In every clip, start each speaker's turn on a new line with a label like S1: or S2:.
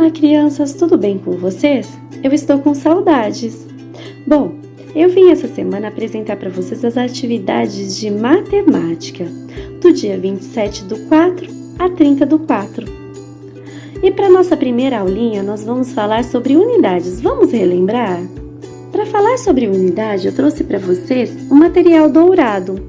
S1: Olá, crianças, tudo bem com vocês? Eu estou com saudades. Bom, eu vim essa semana apresentar para vocês as atividades de matemática do dia 27/4 a 30/4. E para nossa primeira aulinha, nós vamos falar sobre unidades. Vamos relembrar? Para falar sobre unidade, eu trouxe para vocês um material dourado.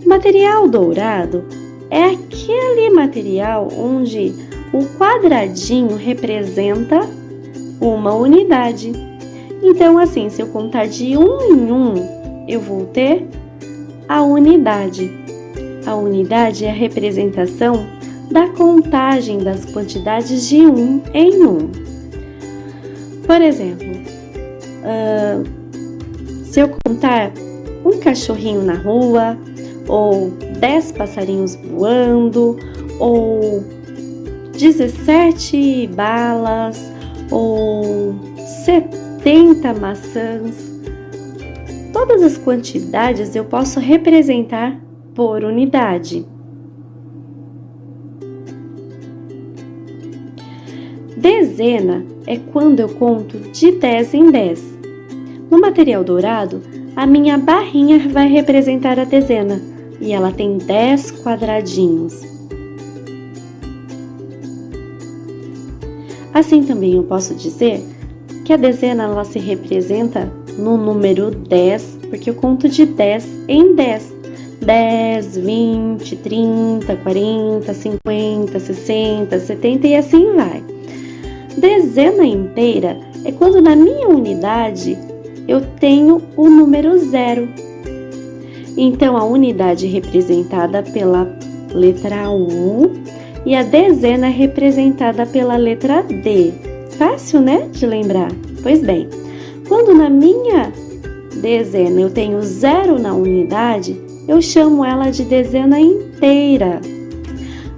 S1: O material dourado é aquele material onde o quadradinho representa uma unidade. Então, assim, se eu contar de 1 em 1, eu vou ter a unidade. A unidade é a representação da contagem das quantidades de 1 em 1. Por exemplo, se eu contar um cachorrinho na rua, ou 10 passarinhos voando, ou 17 balas, ou 70 maçãs, todas as quantidades eu posso representar por unidade. Dezena é quando eu conto de 10 em 10. No material dourado, a minha barrinha vai representar a dezena e ela tem 10 quadradinhos. Assim também eu posso dizer que a dezena ela se representa no número 10, porque eu conto de 10 em 10. 10, 20, 30, 40, 50, 60, 70 e assim vai. Dezena inteira é quando na minha unidade eu tenho o número 0. Então, a unidade representada pela letra U e a dezena representada pela letra D. Fácil, né, de lembrar? Pois bem, quando na minha dezena eu tenho 0 na unidade, eu chamo ela de dezena inteira.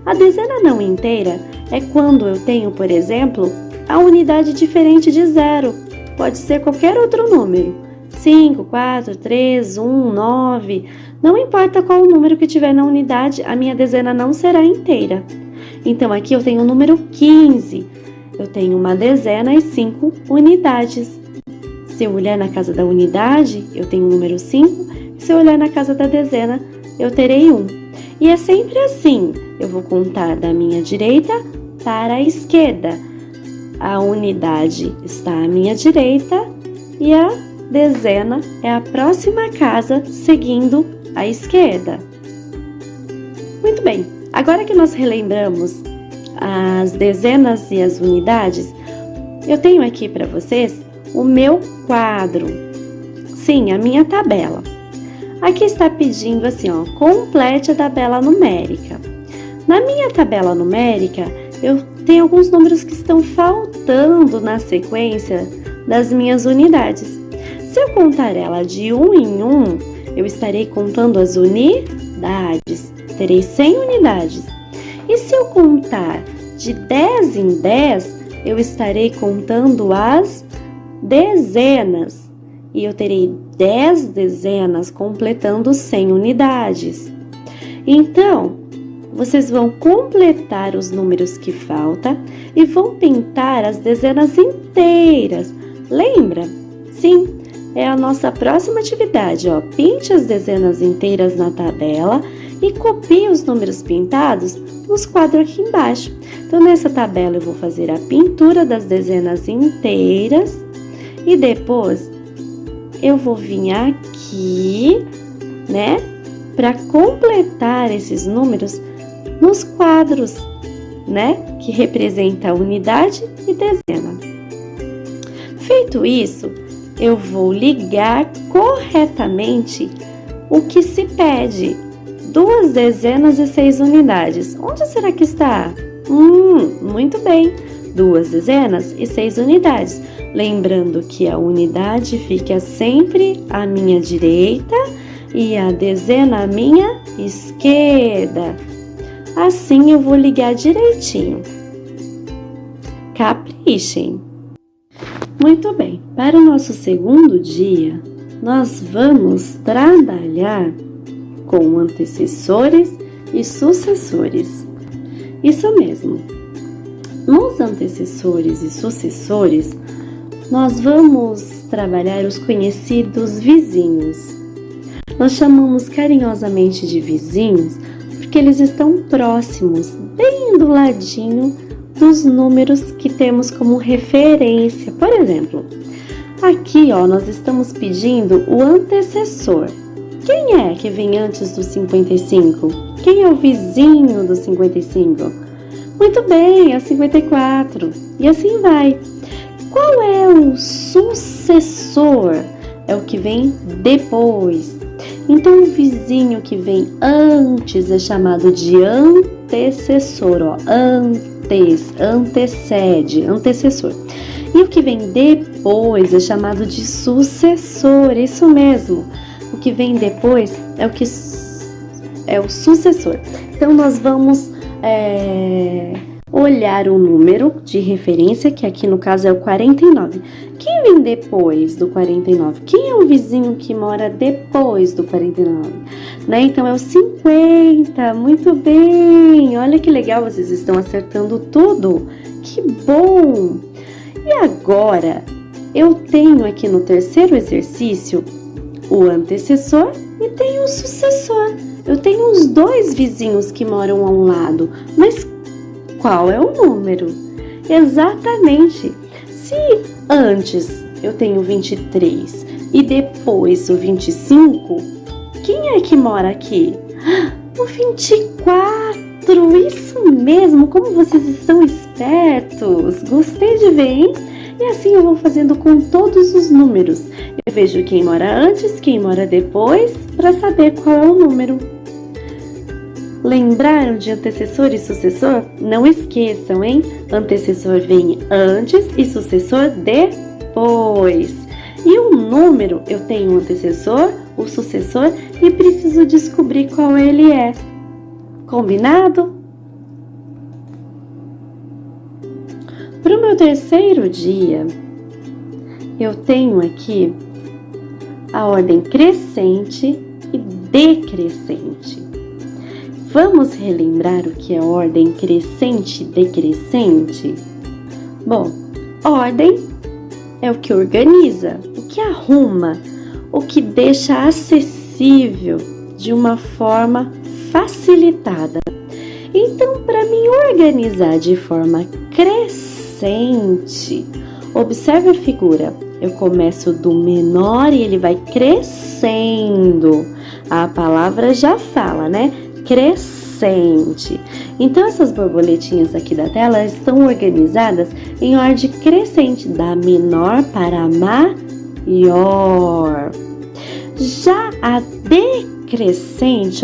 S1: A dezena não inteira é quando eu tenho, por exemplo, a unidade diferente de 0. Pode ser qualquer outro número. 5, 4, 3, 1, 9. Não importa qual o número que tiver na unidade, a minha dezena não será inteira. Então, aqui eu tenho o número 15. Eu tenho uma dezena e 5 unidades. Se eu olhar na casa da unidade, eu tenho o número 5. Se eu olhar na casa da dezena, eu terei 1. E é sempre assim. Eu vou contar da minha direita para a esquerda. A unidade está à minha direita e a dezena é a próxima casa seguindo à esquerda. Muito bem, agora que nós relembramos as dezenas e as unidades, eu tenho aqui para vocês o meu quadro. Sim, a minha tabela. Aqui está pedindo assim, ó, complete a tabela numérica. Na minha tabela numérica, eu tenho alguns números que estão faltando na sequência das minhas unidades. Se eu contar ela de 1 em 1, eu estarei contando as unidades. Terei 100 unidades. E se eu contar de 10 em 10, eu estarei contando as dezenas. E eu terei 10 dezenas completando 100 unidades. Então, vocês vão completar os números que faltam e vão pintar as dezenas inteiras. Lembra? Sim, é a nossa próxima atividade, ó. Pinte as dezenas inteiras na tabela e copie os números pintados nos quadros aqui embaixo. Então, nessa tabela eu vou fazer a pintura das dezenas inteiras e depois eu vou vir aqui, né, para completar esses números nos quadros, né, que representa a unidade e dezena. Feito isso, eu vou ligar corretamente o que se pede. 2 dezenas e 6 unidades. Onde será que está? Muito bem. 2 dezenas e 6 unidades. Lembrando que a unidade fica sempre à minha direita e a dezena à minha esquerda. Assim eu vou ligar direitinho. Caprichem! Muito bem, para o nosso segundo dia, nós vamos trabalhar com antecessores e sucessores. Isso mesmo. Nos antecessores e sucessores, nós vamos trabalhar os conhecidos vizinhos. Nós chamamos carinhosamente de vizinhos porque eles estão próximos, bem do ladinho dos números que temos como referência. Por exemplo, aqui nós estamos pedindo o antecessor. Quem é que vem antes do 55? Quem é o vizinho do 55? Muito bem, é o 54. E assim vai. Qual é o sucessor? É o que vem depois. Então, o vizinho que vem antes é chamado de antecessor, antecede, antecessor. E o que vem depois é chamado de sucessor, isso mesmo. O que vem depois é o sucessor. Então, nós vamos olhar o número de referência, que aqui no caso é o 49. Quem vem depois do 49? Quem é o vizinho que mora depois do 49? Então é o 50. Muito bem! Olha que legal, vocês estão acertando tudo. Que bom! E agora, eu tenho aqui no terceiro exercício o antecessor e tenho o sucessor. Eu tenho os dois vizinhos que moram ao lado, mas qual é o número? Exatamente! Se antes eu tenho 23 e depois o 25, quem é que mora aqui? O 24! Isso mesmo! Como vocês estão espertos! Gostei de ver, hein? E assim eu vou fazendo com todos os números. Eu vejo quem mora antes, quem mora depois, para saber qual é o número. Lembraram de antecessor e sucessor? Não esqueçam, hein? Antecessor vem antes e sucessor depois. E o número, eu tenho o antecessor, o sucessor e preciso descobrir qual ele é. Combinado? Para o meu terceiro dia, eu tenho aqui a ordem crescente e decrescente. Vamos relembrar o que é ordem crescente e decrescente? Bom, ordem é o que organiza, o que arruma, o que deixa acessível de uma forma facilitada. Então, para me organizar de forma crescente, observe a figura. Eu começo do menor e ele vai crescendo. A palavra já fala, né? Crescente. Então, essas borboletinhas aqui da tela estão organizadas em ordem crescente, da menor para a maior. Já a decrescente,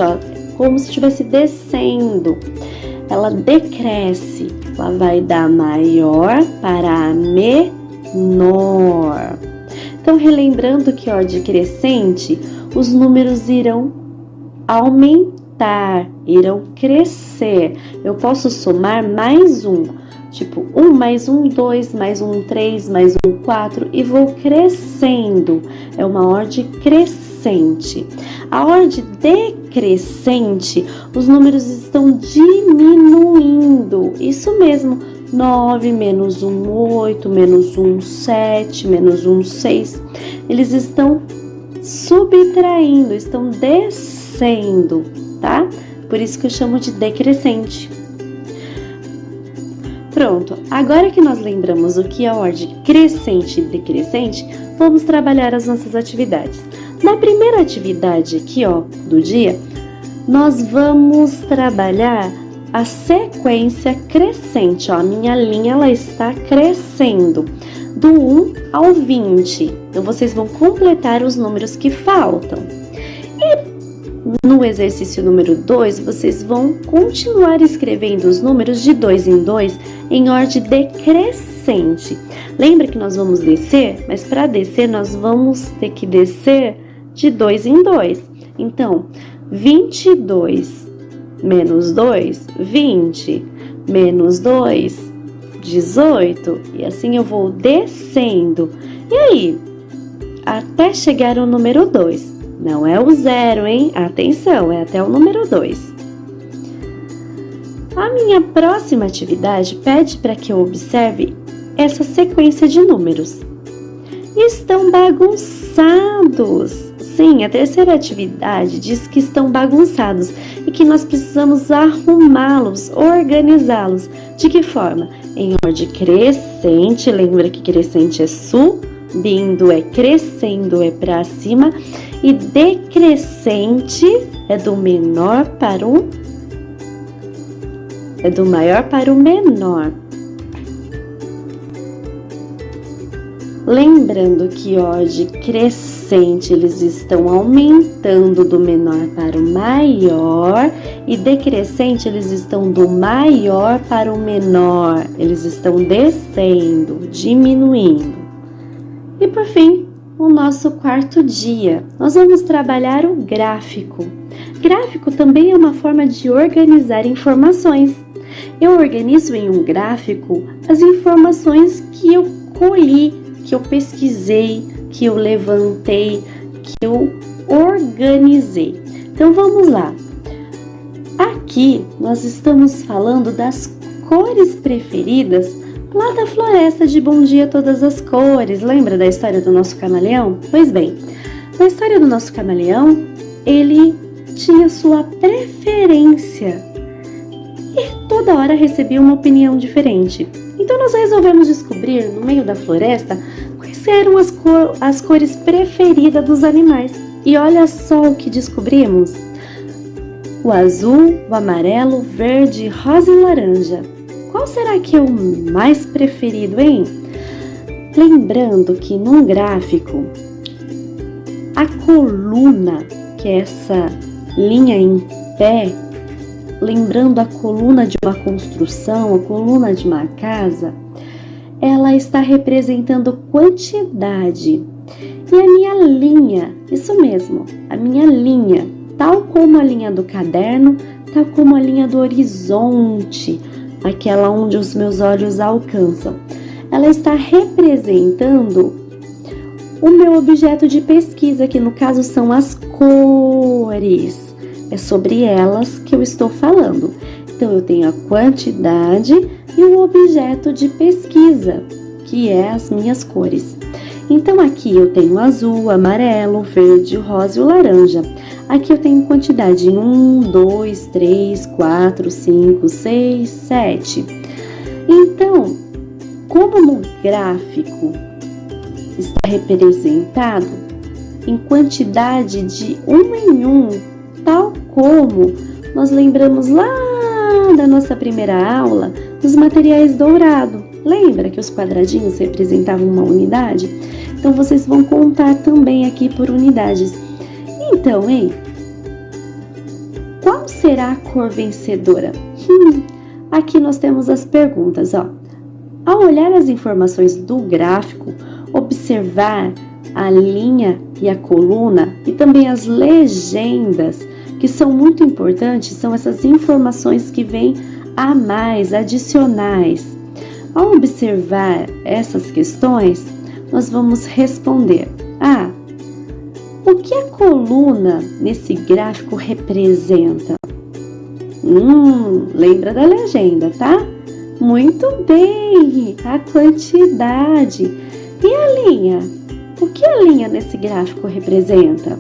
S1: como se estivesse descendo, ela decresce, ela vai da maior para a menor. Então, relembrando que ordem crescente, os números irão aumentar, irão crescer. Eu posso somar mais um, tipo 1 mais 1, 2, mais 1, 3, mais 1, 4 e vou crescendo. É uma ordem crescente. A ordem decrescente, os números estão diminuindo. Isso mesmo. 9, menos 1, 8, menos 1, 7, menos 1, 6. Eles estão subtraindo, estão descendo, tá? Por isso que eu chamo de decrescente. Pronto, agora que nós lembramos o que é a ordem crescente e decrescente, vamos trabalhar as nossas atividades. Na primeira atividade aqui, do dia, nós vamos trabalhar a sequência crescente, a minha linha ela está crescendo do 1 ao 20. Então, vocês vão completar os números que faltam. E no exercício número 2, vocês vão continuar escrevendo os números de 2 em 2 em ordem decrescente. Lembra que nós vamos descer? Mas para descer, nós vamos ter que descer de 2 em 2. Então, 22 menos 2, 20, menos 2, 18, e assim eu vou descendo. E aí, até chegar ao número 2. Não é o 0, hein? Atenção, é até o número 2. A minha próxima atividade pede para que eu observe essa sequência de números. Estão bagunçados. Sim, a terceira atividade diz que estão bagunçados e que nós precisamos arrumá-los, organizá-los. De que forma? Em ordem crescente, lembra que crescente é subindo, é crescendo, é para cima, e decrescente é do maior para o menor. Lembrando que ordem crescente eles estão aumentando do menor para o maior, e decrescente eles estão do maior para o menor, eles estão descendo, diminuindo. E por fim, o nosso quarto dia, nós vamos trabalhar o gráfico. Gráfico também é uma forma de organizar informações. Eu organizo em um gráfico as informações que eu colhi, que eu pesquisei, que eu levantei, que eu organizei. Então vamos lá. Aqui nós estamos falando das cores preferidas lá da floresta de Bom Dia Todas as Cores. Lembra da história do nosso camaleão? Pois bem, na história do nosso camaleão, ele tinha sua preferência e toda hora recebia uma opinião diferente. Então nós resolvemos descobrir no meio da floresta quais eram as cores preferidas dos animais. E olha só o que descobrimos: o azul, o amarelo, o verde, rosa e laranja. Qual será que é o mais preferido, hein? Lembrando que num gráfico, a coluna, que é essa linha em pé, lembrando a coluna de uma construção, a coluna de uma casa, ela está representando quantidade. E a minha linha, isso mesmo, a minha linha, tal como a linha do caderno, tal como a linha do horizonte, aquela onde os meus olhos alcançam, ela está representando o meu objeto de pesquisa, que no caso são as cores. É sobre elas que eu estou falando. Então, eu tenho a quantidade e o objeto de pesquisa, que é as minhas cores. Então, aqui eu tenho azul, amarelo, verde, rosa e o laranja. Aqui eu tenho quantidade em 1, 2, 3, 4, 5, 6, 7. Então, como no gráfico está representado em quantidade de 1 em 1, tal como nós lembramos lá da nossa primeira aula dos materiais dourados. Lembra que os quadradinhos representavam uma unidade? Então, vocês vão contar também aqui por unidades. Então, hein? Qual será a cor vencedora? Aqui nós temos as perguntas, ó. Ao olhar as informações do gráfico, observar a linha e a coluna e também as legendas, que são muito importantes, são essas informações que vêm a mais, adicionais. Ao observar essas questões, nós vamos responder: o que a coluna nesse gráfico representa? Lembra da legenda, tá? Muito bem, a quantidade. E a linha? O que a linha nesse gráfico representa?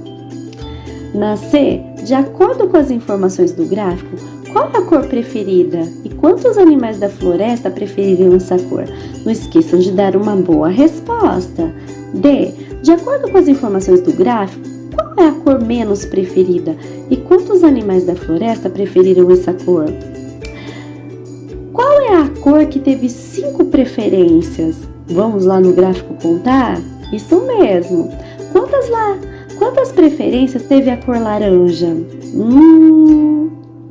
S1: Na C, de acordo com as informações do gráfico, qual é a cor preferida? E quantos animais da floresta preferiram essa cor? Não esqueçam de dar uma boa resposta. D, de acordo com as informações do gráfico, qual é a cor menos preferida? E quantos animais da floresta preferiram essa cor? Qual é a cor que teve 5 preferências? Vamos lá no gráfico contar? Isso mesmo. Quantas preferências teve a cor laranja?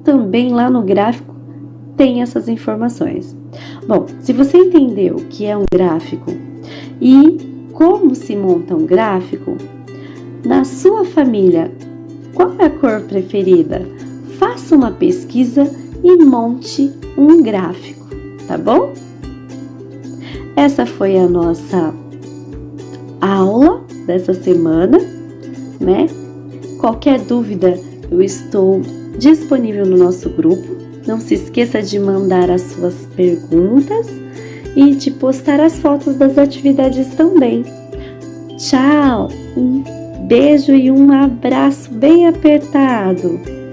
S1: Também lá no gráfico tem essas informações. Bom, se você entendeu o que é um gráfico e como se monta um gráfico, na sua família, qual é a cor preferida? Faça uma pesquisa e monte um gráfico, tá bom? Essa foi a nossa aula dessa semana, né? Qualquer dúvida, eu estou disponível no nosso grupo. Não se esqueça de mandar as suas perguntas e de postar as fotos das atividades também. Tchau! Um beijo e um abraço bem apertado!